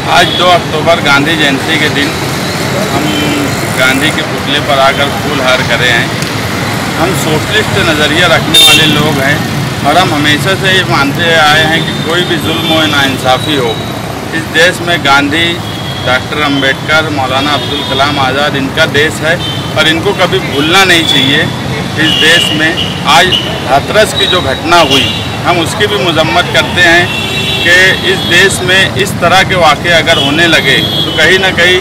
आज 2 अक्टूबर गांधी जयंती के दिन हम गांधी के पुतले पर आकर फूल हार करे हैं। हम सोशलिस्ट नज़रिया रखने वाले लोग हैं और हम हमेशा से ये मानते आए हैं कि कोई भी जुल्म हो, नाइंसाफ़ी हो, इस देश में गांधी, डॉक्टर अंबेडकर, मौलाना अब्दुल कलाम आज़ाद इनका देश है और इनको कभी भूलना नहीं चाहिए। इस देश में आज हाथरस की जो घटना हुई, हम उसकी भी मजम्मत करते हैं कि इस देश में इस तरह के वाक़े अगर होने लगे तो कहीं ना कहीं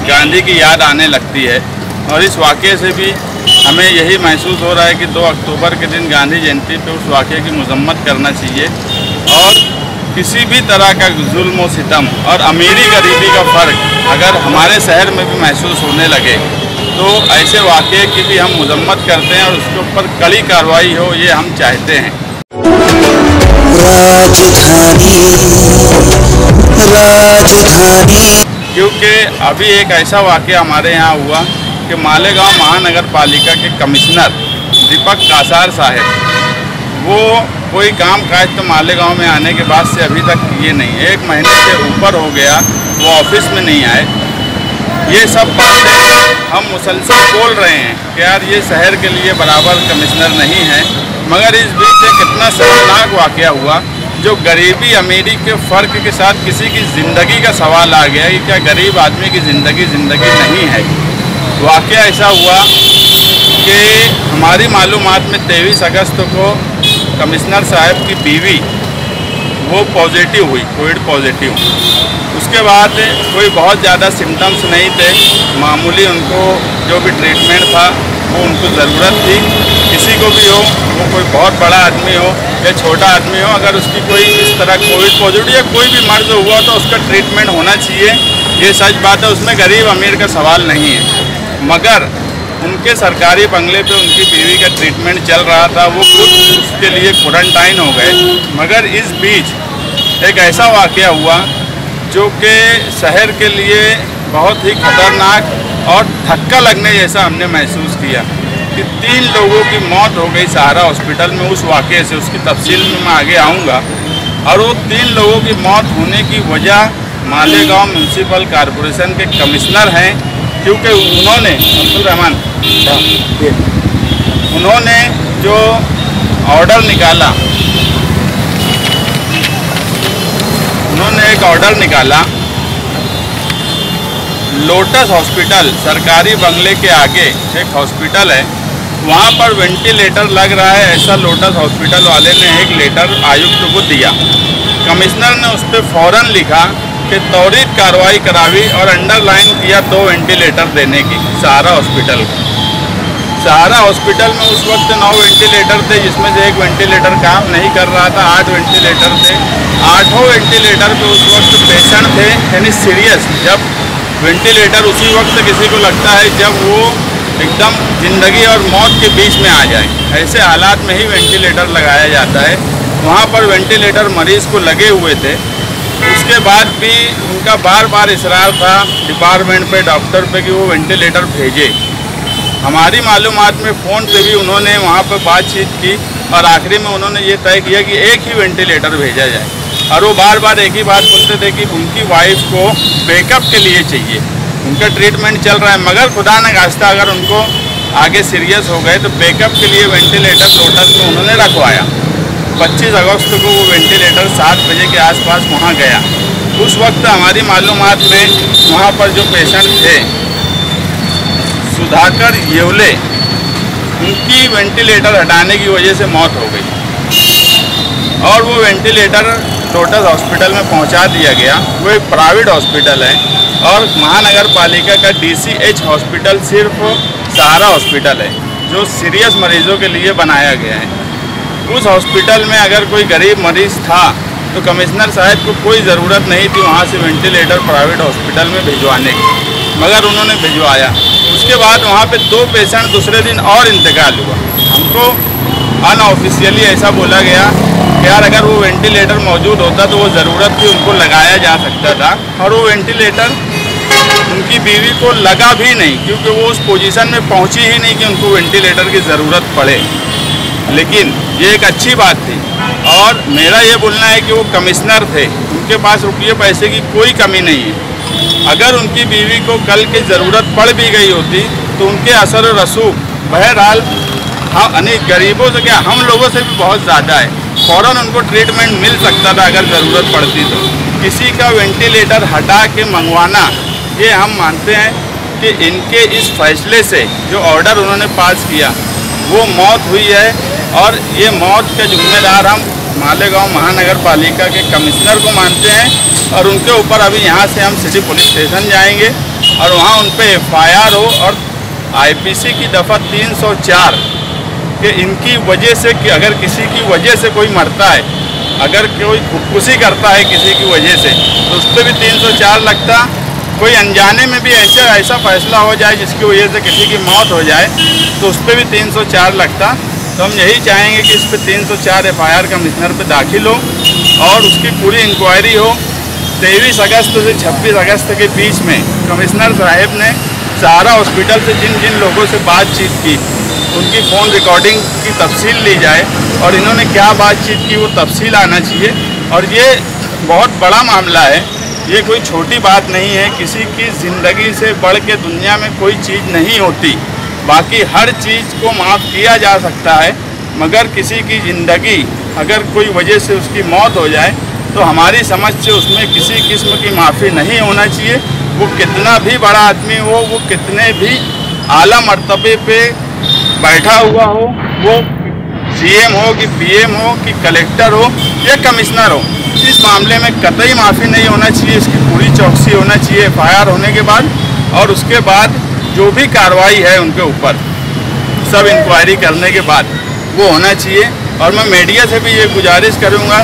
गांधी की याद आने लगती है। और इस वाक़े से भी हमें यही महसूस हो रहा है कि 2 अक्टूबर के दिन गांधी जयंती पे उस वाक़े की मजम्मत करना चाहिए और किसी भी तरह का जुल्म व सितम और अमीरी गरीबी का फ़र्क अगर हमारे शहर में भी महसूस होने लगे तो ऐसे वाक़े की भी हम मजम्मत करते हैं और उसके ऊपर कड़ी कार्रवाई हो, ये हम चाहते हैं। राजधानी क्योंकि अभी एक ऐसा वाक़या हमारे यहाँ हुआ कि मालेगांव महानगर पालिका के कमिश्नर दीपक कासार साहब वो कोई काम काज तो मालेगांव में आने के बाद से अभी तक किए नहीं। 1 महीने से ऊपर हो गया वो ऑफिस में नहीं आए। ये सब बातें हम मुसलसल बोल रहे हैं कि यार ये शहर के लिए बराबर कमिश्नर नहीं है, मगर इस बीच एक इतना शर्मनाक वाक़या हुआ जो गरीबी अमीरी के फ़र्क के साथ किसी की ज़िंदगी का सवाल आ गया कि क्या गरीब आदमी की ज़िंदगी नहीं है। वाक़या ऐसा हुआ कि हमारी मालूमात में 23 अगस्त को कमिश्नर साहब की बीवी वो पॉजिटिव हुई, कोविड पॉजिटिव। उसके बाद कोई बहुत ज़्यादा सिम्टम्स नहीं थे, मामूली उनको जो भी ट्रीटमेंट था वो उनको ज़रूरत थी। किसी को भी हो, वो कोई बहुत बड़ा आदमी हो या छोटा आदमी हो, अगर उसकी कोई इस तरह कोविड पॉजिटिव या कोई भी मर्ज हुआ तो उसका ट्रीटमेंट होना चाहिए। ये सच बात है, उसमें गरीब अमीर का सवाल नहीं है। मगर उनके सरकारी बंगले पे उनकी बीवी का ट्रीटमेंट चल रहा था, वो खुद उसके लिए क्वारंटाइन हो गए। मगर इस बीच एक ऐसा वाक़या हुआ जो कि शहर के लिए बहुत ही खतरनाक और धक्का लगने जैसा हमने महसूस किया कि 3 लोगों की मौत हो गई सहारा हॉस्पिटल में उस वाक़े से। उसकी तफसील में मैं आगे आऊँगा। और वो 3 लोगों की मौत होने की वजह मालेगांव म्यूनसिपल कॉरपोरेशन के कमिश्नर हैं, क्योंकि उन्होंने जो ऑर्डर निकाला, उन्होंने एक ऑर्डर निकाला लोटस हॉस्पिटल, सरकारी बंगले के आगे एक हॉस्पिटल है, वहाँ पर वेंटिलेटर लग रहा है, ऐसा लोटस हॉस्पिटल वाले ने एक लेटर आयुक्त को दिया। कमिश्नर ने उस पर फ़ौरन लिखा कि त्वरित कार्रवाई करावी और अंडरलाइन किया 2 वेंटिलेटर देने की सहारा हॉस्पिटल को। सहारा हॉस्पिटल में उस वक्त 9 वेंटिलेटर थे, जिसमें से 1 वेंटिलेटर काम नहीं कर रहा था। 8 वेंटिलेटर थे। 8 वेंटिलेटर पे उस वक्त पेशेंट थे, यानी सीरियस। जब वेंटिलेटर उसी वक्त किसी को लगता है जब वो एकदम ज़िंदगी और मौत के बीच में आ जाए, ऐसे हालात में ही वेंटिलेटर लगाया जाता है। वहाँ पर वेंटिलेटर मरीज़ को लगे हुए थे। उसके बाद भी उनका बार बार इसरार था डिपार्टमेंट पे, डॉक्टर पे कि वो वेंटिलेटर भेजे। हमारी मालूमात में फ़ोन पे भी उन्होंने वहाँ पर बातचीत की और आखिरी में उन्होंने ये तय किया कि एक ही वेंटिलेटर भेजा जाए। और वो बार बार एक ही बात बोलते थे कि उनकी वाइफ को बैकअप के लिए चाहिए, उनका ट्रीटमेंट चल रहा है, मगर खुदा न खास्ता अगर उनको आगे सीरियस हो गए तो बैकअप के लिए वेंटिलेटर लोटस में उन्होंने रखवाया। 25 अगस्त को वो वेंटिलेटर 7 बजे के आसपास वहाँ गया। उस वक्त हमारी मालूमात में वहाँ पर जो पेशेंट थे सुधाकर येवले, उनकी वेंटिलेटर हटाने की वजह से मौत हो गई और वो वेंटिलेटर लोटस हॉस्पिटल में पहुंचा दिया गया। वो एक प्राइवेट हॉस्पिटल है और महानगर पालिका का DCH हॉस्पिटल सिर्फ सहारा हॉस्पिटल है जो सीरियस मरीजों के लिए बनाया गया है। उस हॉस्पिटल में अगर कोई गरीब मरीज़ था तो कमिश्नर साहब को कोई ज़रूरत नहीं थी वहाँ से वेंटिलेटर प्राइवेट हॉस्पिटल में भिजवाने की, मगर उन्होंने भिजवाया। उसके बाद वहाँ पे 2 पेशेंट दूसरे दिन और इंतकाल हुआ। हमको अनऑफिशियली ऐसा बोला गया कि यार अगर वो वेंटिलेटर मौजूद होता तो वो ज़रूरत थी उनको लगाया जा सकता था, और वो वेंटिलेटर उनकी बीवी को लगा भी नहीं, क्योंकि वो उस पोजीशन में पहुंची ही नहीं कि उनको वेंटिलेटर की ज़रूरत पड़े। लेकिन ये एक अच्छी बात थी। और मेरा ये बोलना है कि वो कमिश्नर थे, उनके पास रुपये पैसे की कोई कमी नहीं है। अगर उनकी बीवी को कल की ज़रूरत पड़ भी गई होती तो उनके असर और रसूख बहरहाल हम गरीबों से क्या, हम लोगों से भी बहुत ज़्यादा है। फ़ौरन उनको ट्रीटमेंट मिल सकता था अगर ज़रूरत पड़ती तो। किसी का वेंटिलेटर हटा के मंगवाना, ये हम मानते हैं कि इनके इस फैसले से जो ऑर्डर उन्होंने पास किया वो मौत हुई है। और ये मौत का जिम्मेदार हम मालेगांव महानगर पालिका के कमिश्नर को मानते हैं। और उनके ऊपर अभी यहाँ से हम सिटी पुलिस स्टेशन जाएंगे और वहाँ उन पर FIR हो और IPC की दफ़ा 304 कि इनकी वजह से कि अगर किसी की वजह से कोई मरता है, अगर कोई खुदकुशी करता है किसी की वजह से, तो उस पर भी 304 लगता। कोई अनजाने में भी ऐसा फैसला हो जाए जिसकी वजह से किसी की मौत हो जाए तो उस पर भी 304 लगता। तो हम यही चाहेंगे कि इस पर 304 FIR कमिश्नर पे दाखिल हो और उसकी पूरी इंक्वायरी हो। 23 अगस्त से 26 अगस्त के बीच में कमिश्नर साहब ने सहारा हॉस्पिटल से जिन जिन लोगों से बातचीत की उनकी फ़ोन रिकॉर्डिंग की तफसील ली जाए और इन्होंने क्या बातचीत की वो तफसील आना चाहिए। और ये बहुत बड़ा मामला है, ये कोई छोटी बात नहीं है। किसी की ज़िंदगी से बढ़ के दुनिया में कोई चीज़ नहीं होती। बाकी हर चीज़ को माफ़ किया जा सकता है, मगर किसी की ज़िंदगी अगर कोई वजह से उसकी मौत हो जाए तो हमारी समझ से उसमें किसी किस्म की माफ़ी नहीं होना चाहिए। वो कितना भी बड़ा आदमी हो, वो कितने भी आला मर्तबे पे बैठा हुआ हो, वो CM हो कि PM हो कि कलेक्टर हो या कमिश्नर हो, इस मामले में कतई माफ़ी नहीं होना चाहिए। इसकी पूरी चौकसी होना चाहिए FIR होने के बाद, और उसके बाद जो भी कार्रवाई है उनके ऊपर सब इंक्वायरी करने के बाद वो होना चाहिए। और मैं मीडिया से भी ये गुजारिश करूँगा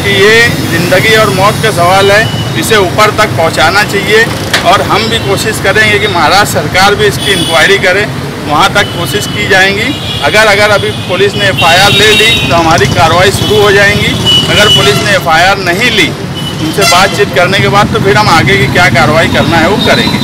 कि ये ज़िंदगी और मौत का सवाल है, इसे ऊपर तक पहुँचाना चाहिए। और हम भी कोशिश करेंगे कि महाराष्ट्र सरकार भी इसकी इंक्वायरी करे, वहाँ तक कोशिश की जाएंगी। अगर अभी पुलिस ने FIR ले ली तो हमारी कार्रवाई शुरू हो जाएंगी। अगर पुलिस ने FIR नहीं ली, उनसे बातचीत करने के बाद तो फिर हम आगे की क्या कार्रवाई करना है वो करेंगे।